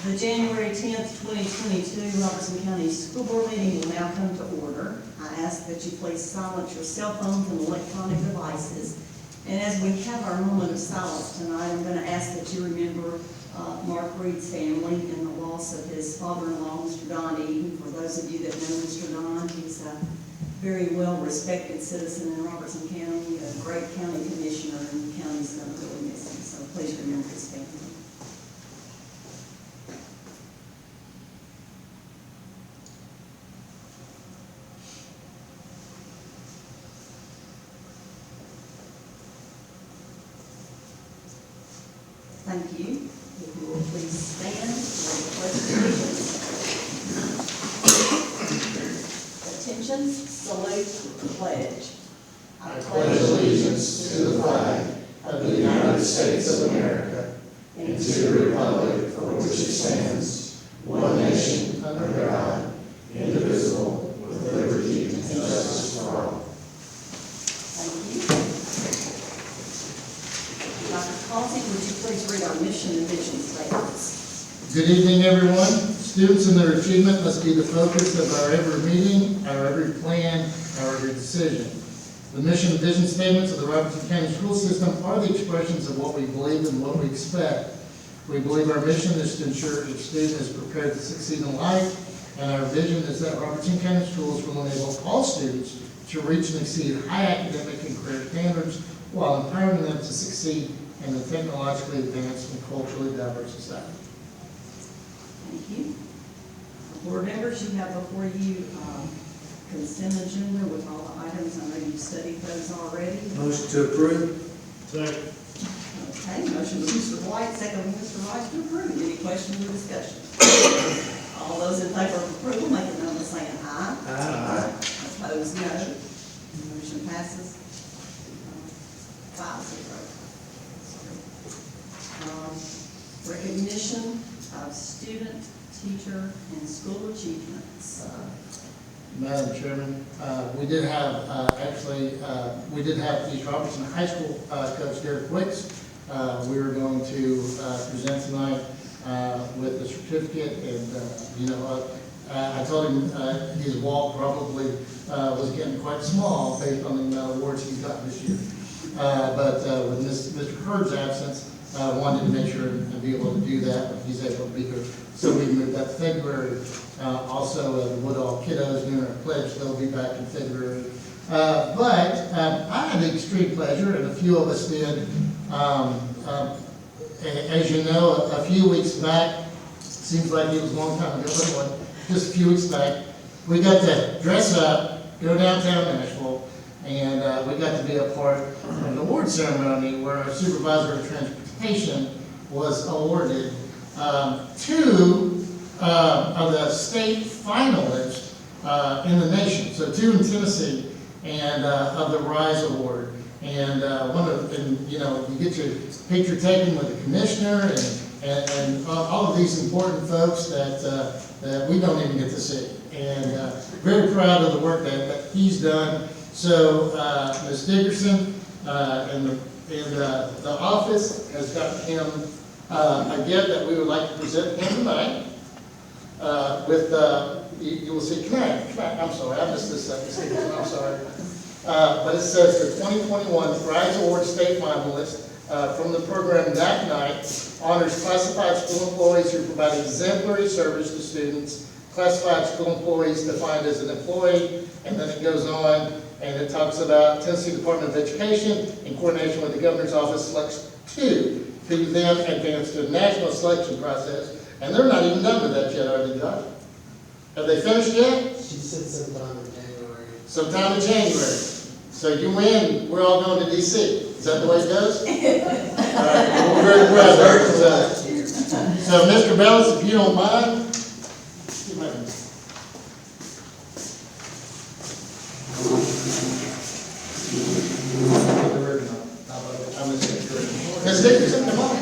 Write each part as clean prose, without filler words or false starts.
The January 10th, 2022 Robertson County School Board meeting will now come to order. I ask that you please silence your cell phones and electronic devices. And as we have our moment of silence tonight, I'm going to ask that you remember Mark Reed's family and the loss of his father-in-law, Mr. Don Eden. For those of you that know Mr. Don, he's a very well-respected citizen in Robertson County, a great county commissioner, and the county's going to really miss him. So please remember his family. Thank you. If you will please stand for the pledge of allegiance. Attention, salute, pledge. I pledge allegiance to the flag of the United States of America and to the republic for which it stands, one nation, under God, indivisible, with liberty and justice for all. Thank you. Dr. Causey, would you please read our mission and vision statements? Good evening, everyone. Students and their achievement must be the focus of our every meeting, our every plan, our every decision. The mission and vision statements of the Robertson County school system are the expressions of what we believe and what we expect. We believe our mission is to ensure each student is prepared to succeed in life, and our vision is that Robertson County schools will enable all students to reach and exceed high academic and career standards while empowering them to succeed in a technologically advanced and culturally diverse society. Thank you. Board members, you have before you consent agenda with all the items. I know you've studied those already. Motion to approve. Second. Okay, motion by Mr. White, second by Mr. Rice to approve. Any questions or discussion? All those in favor of approval, make it known by saying aye. Aye. Opposed, no. Motion passes 5-0. Recognition of student, teacher, and school achievements. Madam Chairman, we did have East Robertson High School coach Derek Wicks. We were going to present tonight with the certificate, and I told him his walk probably was getting quite small based on the awards he's got this year. But with Mr. Heard's absence, I wanted to make sure and be able to do that when he's able to be here. So we moved that to February. Also, the Woodall kiddos doing our pledge, they'll be back in February. But I had the extreme pleasure, and a few of us did. As you know, a few weeks back, seems like it was a long time ago, but it wasn't, just a few weeks back, we got to dress up, go downtown Nashville, and we got to be a part of an award ceremony where our supervisor of transportation was awarded two of the state finalists in the nation. So 2 in Tennessee, and of the RISE Award. And you get your picture taken with the commissioner and all of these important folks that we don't even get to see. And very proud of the work that he's done. So Ms. Dickerson and the office has got him a gift that we would like to present him tonight. You will see, I'm sorry, I missed this second, I'm sorry. But it says the 2021 RISE Award State Finalist from the program that night honors classified school employees who provide exemplary service to students. Classified school employees defined as an employee, and then it goes on and it talks about Tennessee Department of Education in coordination with the Governor's Office selects 2 who then advance to a national selection process. And they're not even done with that yet, are they, Josh? Have they finished yet? She said sometime in January. Sometime in January. So you win, we're all going to DC. Is that the way it goes? All right, well, we're very proud of that. So Mr. Bellis, if you don't mind. Ms. Dickerson, come on.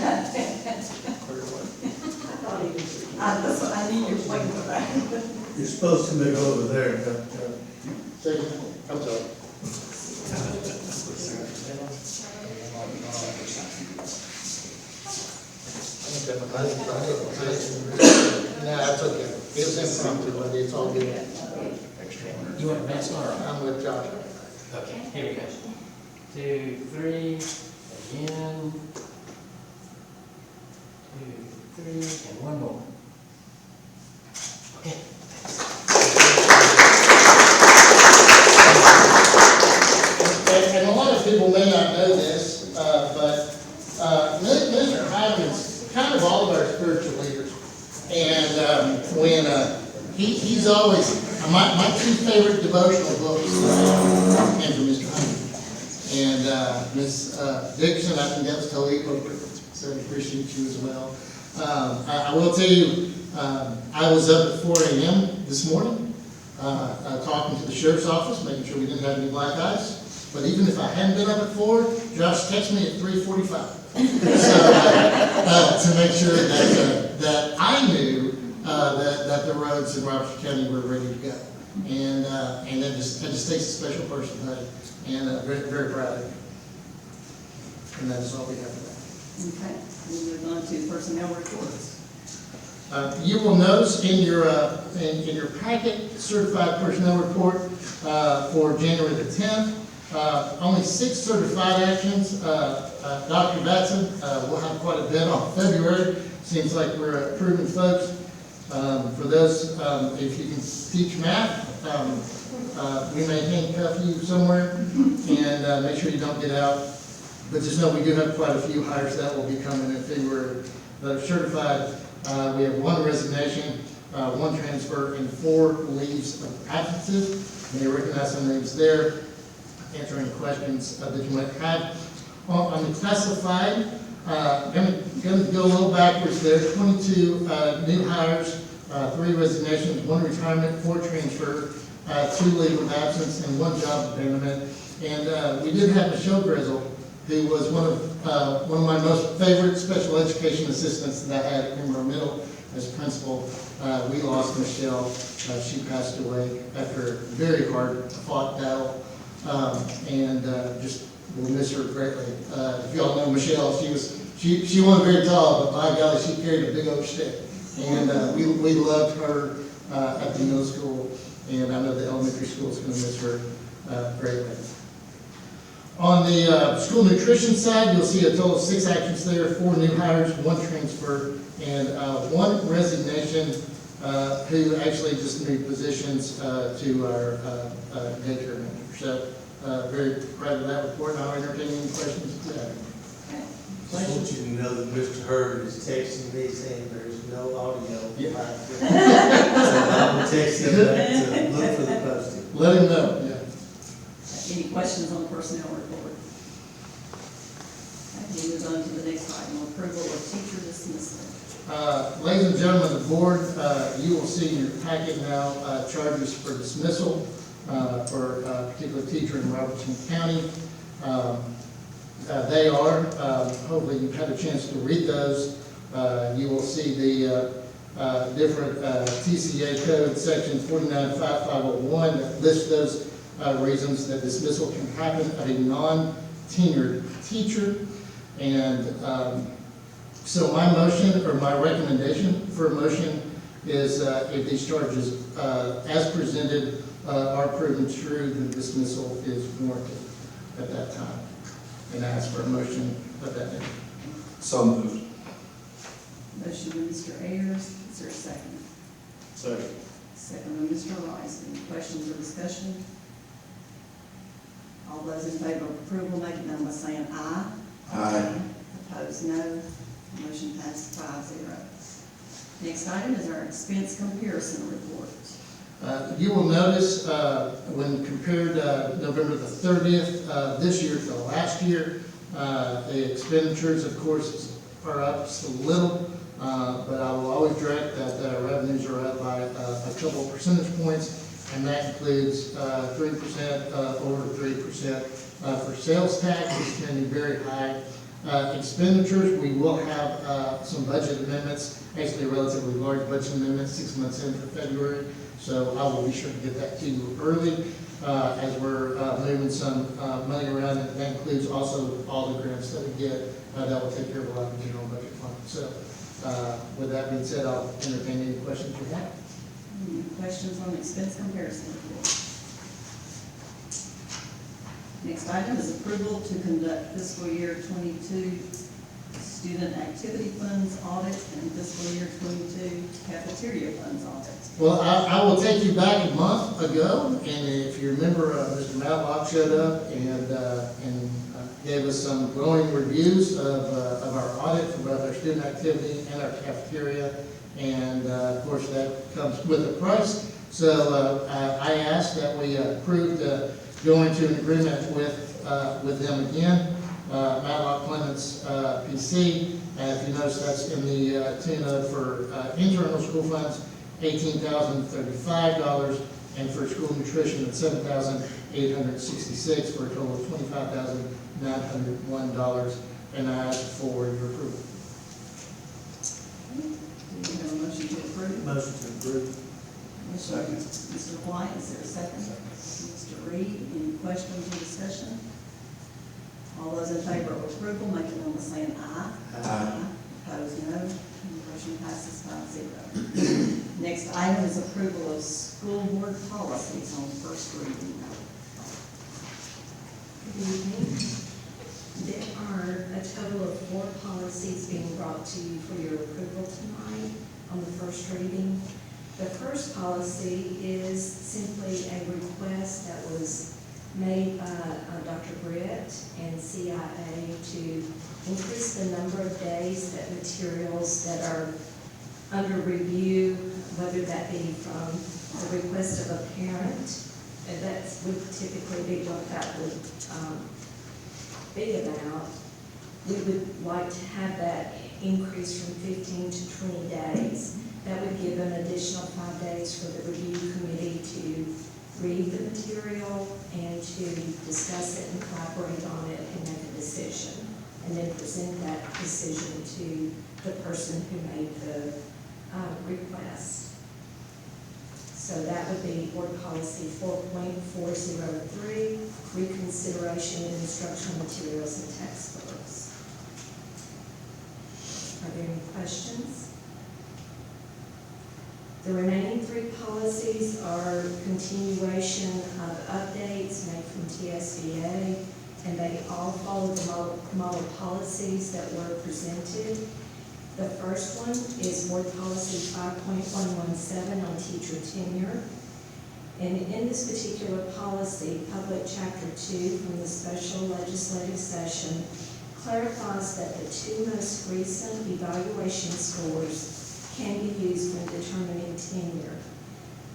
That's what I need your point for that. You're supposed to move over there. I'm sorry. No, that's okay. It was impromptu, but it's all good. You want to pass on? I'm with Josh. Okay, here we go. 2, 3, again. 2, 3, and one more. Okay. And a lot of people may not know this, but Mr. Hyman's kind of all of our spiritual leaders. And when he's always, my two favorite devotional books came from Mr. Hyman. And Miss Dixon, I think that was totally appropriate, so I appreciate you as well. I will tell you, I was up at 4 a.m. this morning, talking to the sheriff's office, making sure we didn't have any black eyes. But even if I hadn't been up at 4, Josh texted me at 3:45. So, to make sure that I knew that the roads in Robertson County were ready to go. And that just takes a special person, buddy, and very, very proud of you. And that is all we have for that. Okay, we move on to personnel reports. You will notice in your packet, certified personnel report for January the 10th. Only 6 certified actions. Dr. Batson will have quite a bit on February. Seems like we're approving folks. For those, if you can teach math, we may handcuff you somewhere and make sure you don't get out. But just know we do have quite a few hires that will be coming in February that are certified. We have 1 resignation, 1 transfer, and 4 leaves of absences. And you recognize some names there. Answer any questions that you might have. On the classified, going to go a little backwards there. 22 new hires, 3 resignations, 1 retirement, 4 transfer, 2 leave of absence, and 1 job abandonment. And we did have Michelle Grizzle, who was one of my most favorite special education assistants that I had at Greenboro Middle as principal. We lost Michelle. She passed away after a very hard fought battle. Just we'll miss her greatly. If y'all know Michelle, she wasn't very tall, but by golly, she carried a big old stick. And we loved her at the middle school, and I know the elementary school is going to miss her greatly. On the school nutrition side, you'll see a total of 6 actions there, 4 new hires, 1 transfer, and 1 resignation, who actually just moved positions to our daycare manager. So, very proud of that report, and I'll entertain any questions if you have. I want you to know that Mr. Hurd is texting me saying there's no audio. Yeah. So I'm gonna text him back to look for the posting. Let him know, yeah. Any questions on the personnel report? Okay, we move on to the next item, approval of teacher dismissal. Ladies and gentlemen of the board, you will see in your packet now charges for dismissal for a particular teacher in Robertson County. They are, hopefully you've had a chance to read those. You will see the different TCA code, section 495501, that lists those reasons that dismissal can happen of a non-tenured teacher. And so my motion, or my recommendation for a motion, is if these charges, as presented, are proven true, the dismissal is warranted at that time. And I ask for a motion of that nature. So moved. Motion by Mr. Ayers, is there a second? Second. Second by Mr. Rice. Any questions or discussion? All those in favor of approval, make it known by saying aye. Aye. Opposed, no. Motion passed 5-0. Next item is our expense comparison report. You will notice when compared November the 30th this year to last year, the expenditures, of course, are up just a little, but I will always direct that revenues are up by a couple percentage points, and that includes 3%, over 3% for sales tax, which can be very high. Expenditures, we will have some budget amendments, actually relatively large budget amendments, 6 months in for February. So I will be sure to get that to you early as we're moving some money around. And that includes also all the grants that we get that will take care of a lot of the general budget funds. So With that being said, I'll entertain any questions you have. Any questions on the expense comparison report? Next item is approval to conduct fiscal year 22 student activity funds audit and fiscal year 22 cafeteria funds audit. Well, I will take you back a month ago, and if you remember, Mr. Matlock showed up and gave us some glowing reviews of our audit for both our student activity and our cafeteria. And of course, that comes with a price. So I asked that we approve to go into an agreement with them again. Matlock Clements PC, and if you notice, that's in the tune of, for internal school funds, $18,035, and for school nutrition, it's $7,866, for a total of $25,901, and I ask for your approval. Do you have a motion to approve? Motion to approve. Second. Mr. White, is there a second? Mr. Reed, any questions or discussion? All those in favor of approval, make it known by saying aye. Aye. Opposed, no. Motion passes 5-0. Next item is approval of school board policies on first reading. Good evening. There are a total of 4 policies being brought to you for your approval tonight on the first reading. The first policy is simply a request that was made by Dr. Britt and CIA to increase the number of days that materials that are under review, whether that be from the request of a parent, and that would typically be what that would be about. We would like to have that increase from 15 to 20 days. That would give an additional 5 days for the review committee to read the material and to discuss it and collaborate on it and make a decision, and then present that decision to the person who made the request. So that would be board policy 4.403, reconsideration of instructional materials and textbooks. Are there any questions? The remaining 3 policies are continuation of updates made from TSBA, and they all follow the model policies that were presented. The first one is board policy 5.117 on teacher tenure. And in this particular policy, public chapter 2 from the special legislative session clarifies that the 2 most recent evaluation scores can be used when determining tenure.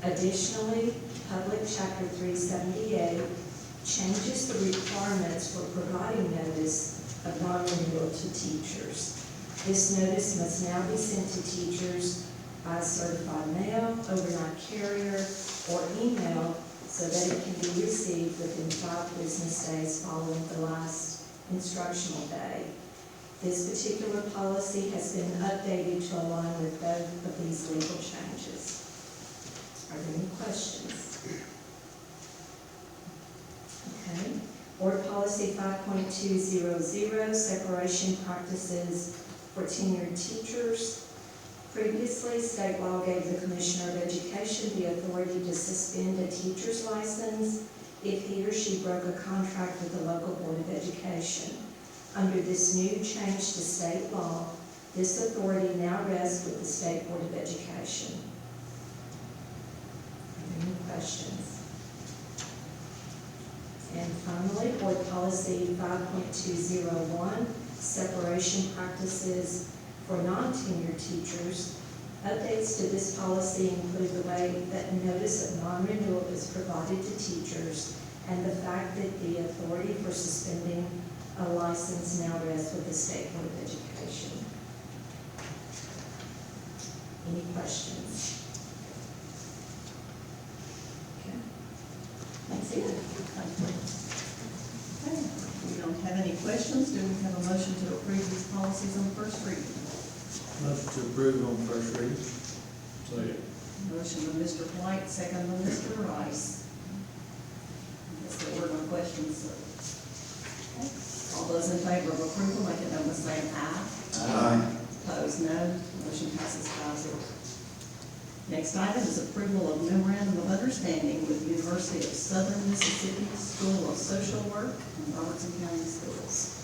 Additionally, Public Chapter 378 changes the requirements for providing notice of non-renewal to teachers. This notice must now be sent to teachers by certified mail, overnight carrier, or email so that it can be received within 5 business days following the last instructional day. This particular policy has been updated to align with both of these legal changes. Are there any questions? Okay. Board policy 5.200, separation practices for tenured teachers. Previously, state law gave the Commissioner of Education the authority to suspend a teacher's license if he or she broke a contract with the local Board of Education. Under this new change to state law, this authority now rests with the State Board of Education. Any questions? And finally, board policy 5.201, separation practices for non-tenured teachers. Updates to this policy include the way that notice of non-renewal is provided to teachers and the fact that the authority for suspending a license now rests with the State Board of Education. Any questions? Okay. That's it. Okay. We don't have any questions. Do we have a motion to approve these policies on first reading? Motion to approve on first reading. Second. Motion by Mr. White, second by Mr. Rice. I guess there were no questions, so. Okay. All those in favor of approval, make it known by saying aye. Aye. Opposed, Opposed, no. Motion passes 5-0. Next item is approval of memorandum of understanding with the University of Southern Mississippi School of Social Work and Robertson County Schools.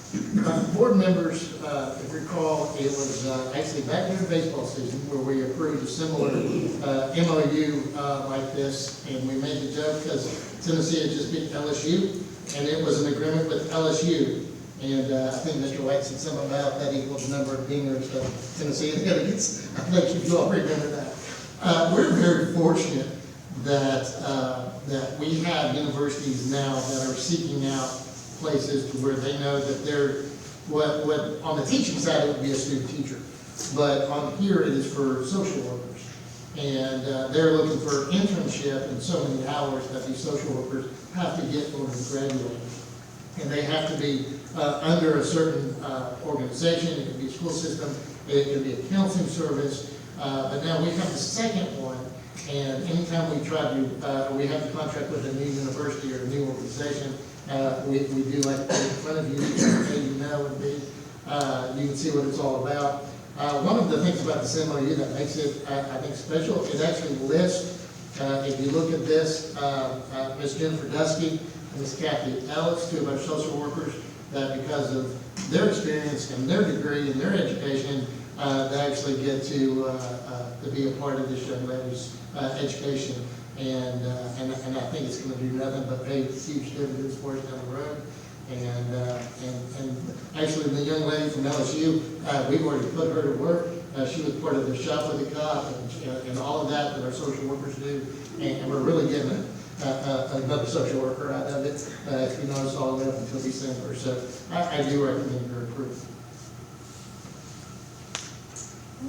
Board members, if you recall, it was actually back during baseball season where we approved a similar MOU like this, and we made the joke because Tennessee had just beat LSU, and it was an agreement with LSU. And I think Mr. White said something about that equals the number of dingers that Tennessee is going to get. I think you all remember that. We're very fortunate that that we have universities now that are seeking out places to where they know that they're, what on the teaching side it would be a student teacher, but on here it is for social workers. And they're looking for internship and so many hours that these social workers have to get in order to graduate. And they have to be under a certain organization. It could be a school system, it could be a counseling service, but now we have the second one. And anytime we try to, we have to contract with a new university or a new organization, we do like to put it in front of you, so you know, and you can see what it's all about. One of the things about this MOU that makes it, I think, special, it actually lists, if you look at this, Ms. Jennifer Dusky and Ms. Kathy Alex, two of our social workers, that because of their experience and their degree and their education, they actually get to be a part of this young lady's education. And I think it's going to do nothing but pay huge dividends for us down the road. And actually, the young lady from LSU, we've already put her to work. She was part of the Shop with the Cop and all of that our social workers do. And we're really getting another social worker out of it. If you notice, all the way up until December. So I do recommend your approval. Do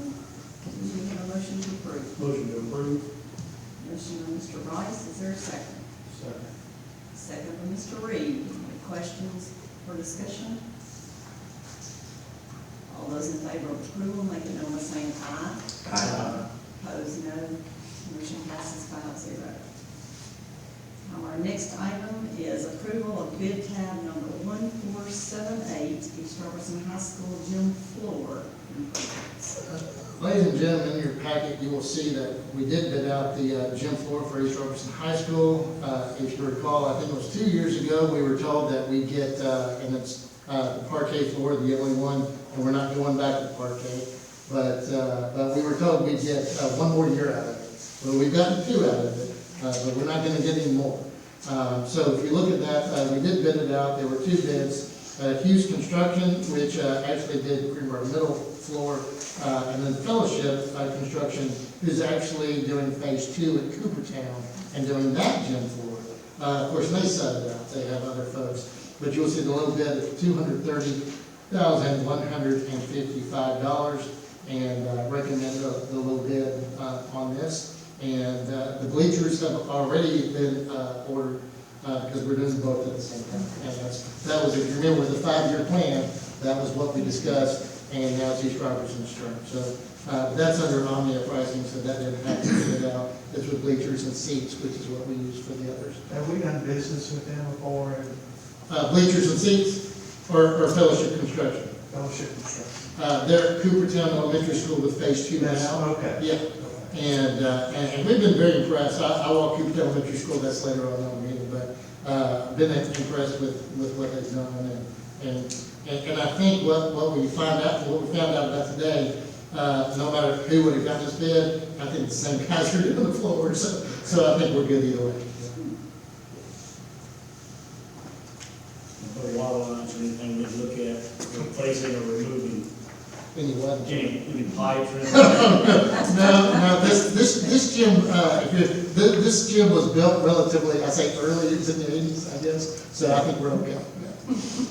we have a motion to approve? Motion to approve. Motion by Mr. Rice, is there a second? Second. Second by Mr. Reed. Any questions or discussion? All those in favor of approval, make it known by saying aye. Aye. Opposed, no. Motion passes 5-0. Now, our next item is approval of bid tab number 1478, East Robertson High School gym floor improvements. Ladies and gentlemen, in your packet, you will see that we did bid out the gym floor for East Robertson High School. If you recall, I think it was 2 years ago, we were told that we get, and it's the parquet floor, the only one, and we're not going back to parquet, but we were told we'd get 1 more year out of it. Well, we've gotten 2 out of it, but we're not going to get any more. So if you look at that, we did bid it out. There were 2 bids. Hughes Construction, which actually did Greenbrier Middle floor, and then Fellowship Construction, who's actually doing phase 2 at Coopertown and doing that gym floor. Of course, they set it out. They have other folks. But you'll see the low bid of $230,155, and recommend the low bid on this. And the bleachers have already been ordered because we're doing both at the same time. And that was, if you remember, the 5-year plan, that was what we discussed, and now it's East Robertson's turn. So that's under Omnia pricing, so that didn't have to be bid out. It's with bleachers and seats, which is what we use for the others. Have we done business with them before? Bleachers and seats, or Fellowship Construction? Fellowship Construction. They're at Coopertown Elementary School with phase 2 now. Okay. Yeah. And we've been very impressed. I walk Coopertown Elementary School, that's later on in the meeting, but been impressed with what they've done. And I think what we found out about today, no matter who would have got this bid, I think the same guys are doing the floor, so I think we're good either way. For water lines or anything we look at, replacing or removing Anyway. any pipes or anything? No, this gym, this gym was built relatively, I say early, it was in the 80s, I guess, so I think we're okay.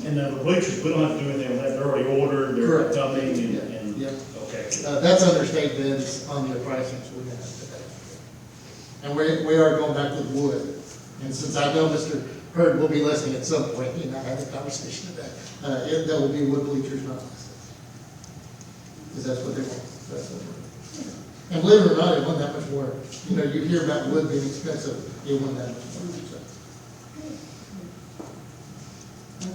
And the bleachers, we don't have to do anything with that, they're already ordered, they're Correct. coming, and, Yeah. okay. That's under state bids on the pricing we have today. And we are going back with wood. And since I know Mr. Hurd will be listening at some point, I had a conversation about that. That will be wood bleachers, not plastic. Because that's what they want. That's what they want. And believe it or not, it wasn't that much more. You know, you hear about wood being expensive, it wasn't that much more. So.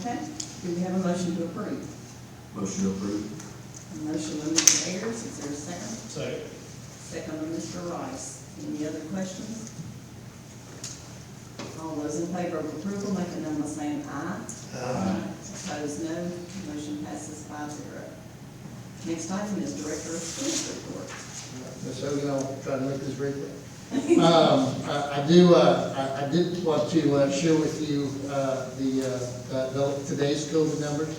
Okay, do we have a motion to approve? Motion to approve. Motion by Mr. Ayers, is there a second? Second. Second by Mr. Rice. Any other questions? All those in favor of approval, make a note by saying aye. Opposed, no. Motion passes 5-0. Next item is Director of Schools report. Ms. Hogan, I'll try to make this very quick. I did want to share with you today's COVID numbers.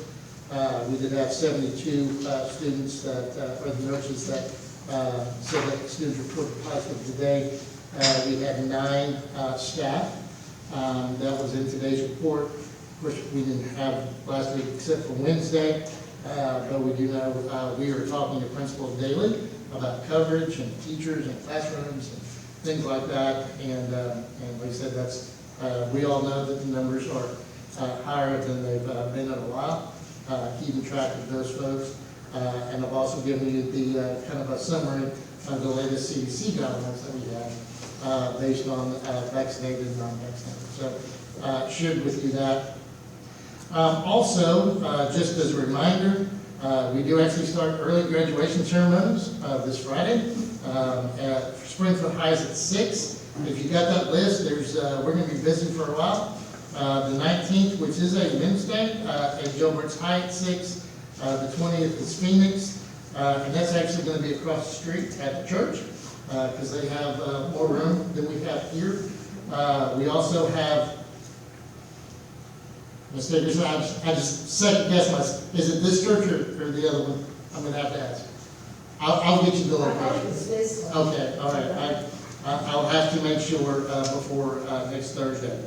We did have 72 students that, or the nurses that said that students reported positive today. We had 9 staff. That was in today's report. Of course, we didn't have last week except for Wednesday, but we do know we are talking to principals daily about coverage and teachers and classrooms and things like that. And like I said, that's we all know that the numbers are higher than they've been in a while. Keeping track of those folks, and I've also given you the kind of a summary of the latest CDC guidelines that we have based on vaccinated and non-vaccinated. So shared with you that. Also, just as a reminder, we do actually start early graduation ceremonies this Friday. Springfield High is at 6. If you got that list, we're going to be busy for a while. The 19th, which is a Wednesday, at Gilbert's High at 6. The 20th is Phoenix, and that's actually going to be across the street at the church because they have more room than we have here. We also have, I just second guess myself. Is it this church or the other one? I'm going to have to ask. I'll get you the I thought it location. was this one. Okay, all right. I'll have to make sure before next Thursday.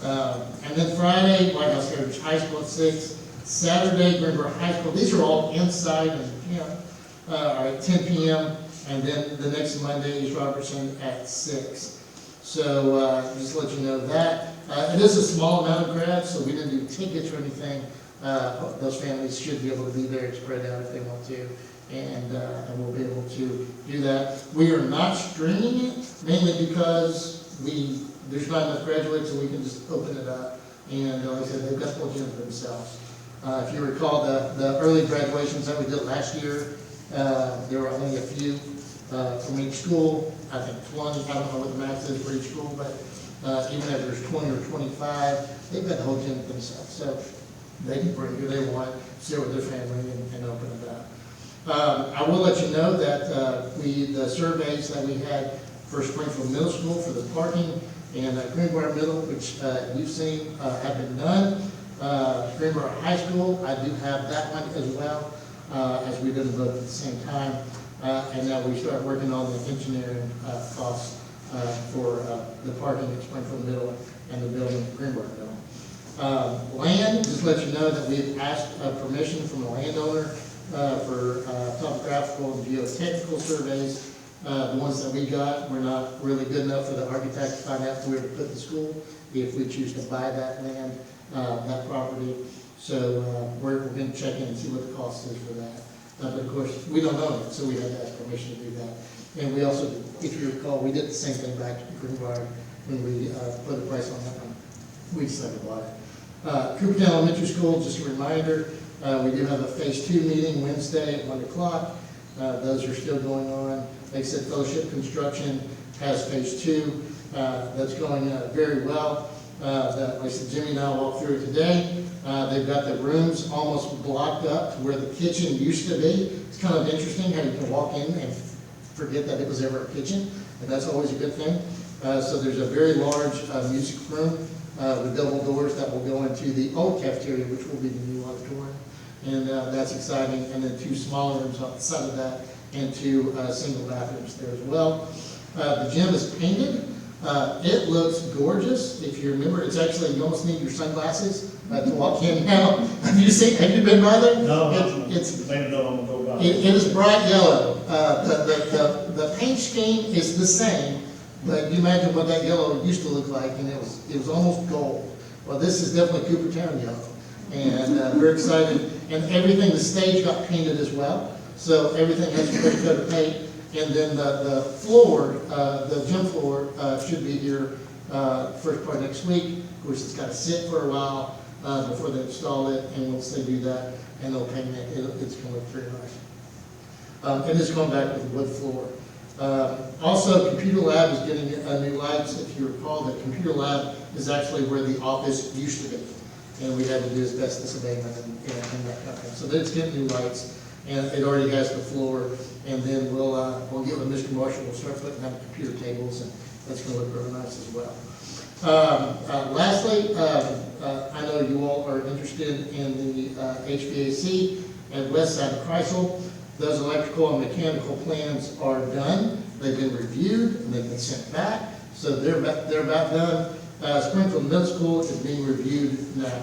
And then Friday, White House Heritage High School at 6. Saturday, Greenboro High School. These are all inside and are at 10 p.m. And then the next Monday is Robertson at 6. So just to let you know that. It is a small amount of grads, so we didn't do tickets or anything. Those families should be able to be there and spread out if they want to. And we'll be able to do that. We are not streaming it, mainly because there's not enough graduates, so we can just open it up. And like I said, they've got the whole gym for themselves. If you recall the early graduations that we did last year, there were only a few from each school. I think 20, I don't know what the max is for each school, but even if there's 20 or 25, they've got the whole gym for themselves. So they can bring who they want, share with their family, and open it up. I will let you know that the surveys that we had for Springfield Middle School for the parking and Greenbrier Middle, which you've seen, have been done. Greenbrier High School, I do have that one as well, as we didn't vote at the same time. And now we start working on the engineering costs for the parking at Springfield Middle and the building at Greenbrier Middle. Land, just let you know that we've asked permission from the landowner for topographical and geotechnical surveys. The ones that we got were not really good enough for the architect to find out where to put the school if we choose to buy that land, that property. So we're going to check in and see what the cost is for that. But of course, we don't own it, so we had to ask permission to do that. And we also, if you recall, we did the same thing back to Greenbrier when we put a price on that one. We just never bought it. Coopertown Elementary School, just a reminder, we do have a phase 2 meeting Wednesday at 1 o'clock. Those are still going on. Like I said, Fellowship Construction has phase 2. That's going very well. Like I said, Jimmy and I walked through it today. They've got the rooms almost blocked up to where the kitchen used to be. It's kind of interesting how you can walk in and forget that it was ever a kitchen, and that's always a good thing. So there's a very large music room with double doors that will go into the old cafeteria, which will be the new auditorium. And that's exciting. And then 2 smaller rooms on the side of that, and 2 single bathrooms there as well. The gym is painted. It looks gorgeous. If you remember, it's actually, you almost need your sunglasses to walk in now. Have you been by there? No, It's painted up on the go by. it is bright yellow. The paint scheme is the same, but you imagine what that yellow used to look like, and it was almost gold. Well, this is definitely Coopertown yellow, and we're excited. And everything, the stage got painted as well, so everything has a pretty coat of paint. And then the floor, the gym floor, should be here first part next week. Of course, it's got to sit for a while before they install it, and once they do that and they'll paint it, it's going to look pretty nice. And it's going back with wood floor. Also, computer lab is getting new lights. If you recall, the computer lab is actually where the office used to be. And we had to do asbestos abatement and that kind of thing. So it's getting new lights, and it already has the floor. And then we'll get with Mr. Marshall, we'll start putting out computer tables, and that's gonna look really nice as well. Lastly, I know you all are interested in the HVAC at west side of Kreisel. Those electrical and mechanical plans are done. They've been reviewed and they've been sent back, so they're about done. Springfield Middle School is being reviewed now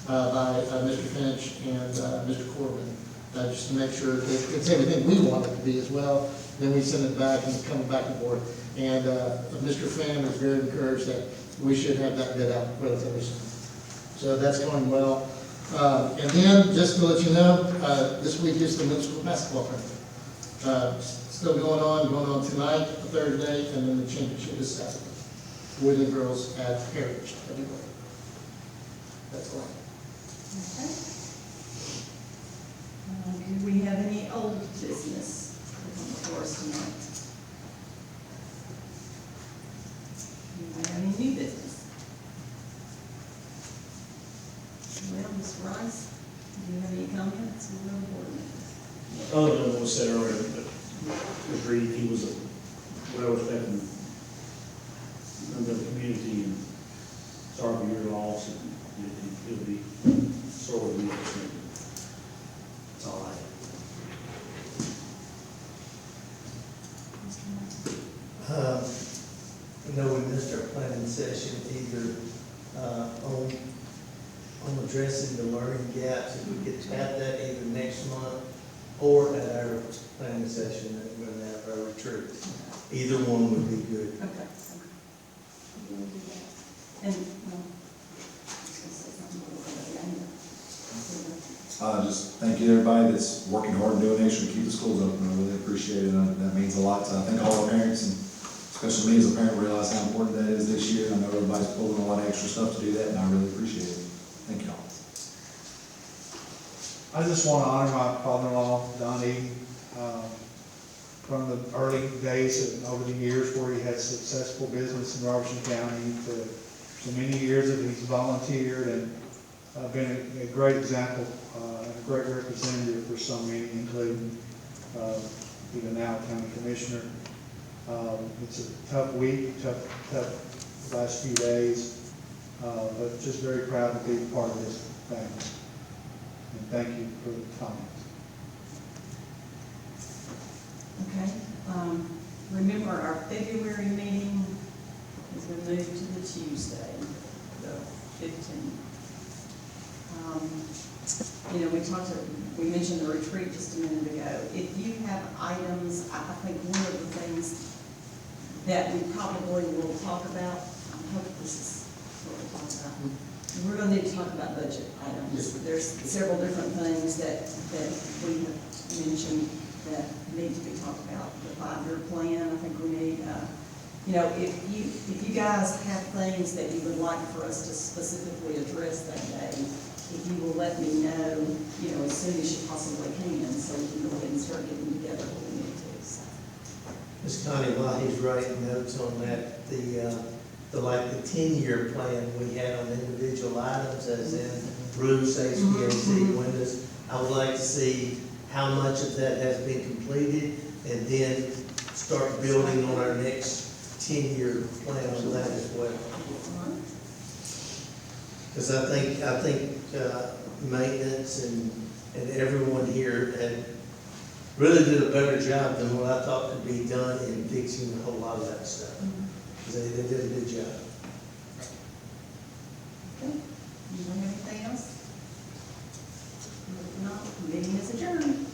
by Mr. Finch and Mr. Corbin, just to make sure that it's everything we want it to be as well. Then we send it back and it's coming back and forth. And Mr. Pham is very encouraged that we should have that bid out relatively soon. So that's going well. And then, just to let you know, this week is the middle school basketball tournament. Still going on tonight, Thursday, and then the championship is Saturday. Boys and girls at Heritage, everywhere. That's all. Okay. Do we have any old business to come before us tonight? Do we have any new business? Well, Ms. Rice, do you have any comments on the board members? Other than what was said earlier, but agreed, he was a well-respected member of the community, and sorry for your loss, and he'll be sorely missed. That's all I have. I know we missed our planning session either on addressing the learning gaps, if we could have that either next month or at our planning session that we're going to have our retreat. Either one would be good. Okay. We'll do that. And, well, I was gonna say something about that. Just thank you to everybody that's working hard and doing extra to keep the schools open. I really appreciate it. That means a lot. So I think all our parents, and especially me as a parent, realize how important that is this year. I know everybody's pulling a lot of extra stuff to do that, and I really appreciate it. Thank y'all. I just want to honor my father-in-law, Donnie, from the early days and over the years where he had successful business in Robertson County to so many years that he's volunteered and been a great example, a great representative for so many, including even now county commissioner. It's a tough week, tough last few days, but just very proud to be part of this family. And thank you for the comments. Okay, remember our February meeting is going to move to the Tuesday, the 15th. You know, we mentioned the retreat just a minute ago. If you have items, I think one of the things that we probably will talk about, I hope this is what we'll talk about. We're going to need to talk about budget items. There's several different things that we have mentioned that need to be talked about. The 5-year plan, I think we need, you know, if you guys have things that you would like for us to specifically address that day, if you will let me know, you know, as soon as you possibly can, so we can go ahead and start getting together what we need to. So. Ms. Connie, while he's writing notes on that, the 10-year plan we had on individual items, as in roofs, HVAC, windows, I would like to see how much of that has been completed, and then start building on our next 10-year plan on that as well. Because I think maintenance and everyone here had really did a better job than what I thought could be done in fixing a whole lot of that stuff. Because they did a good job. Okay. You want anything else? If not, meeting is adjourned.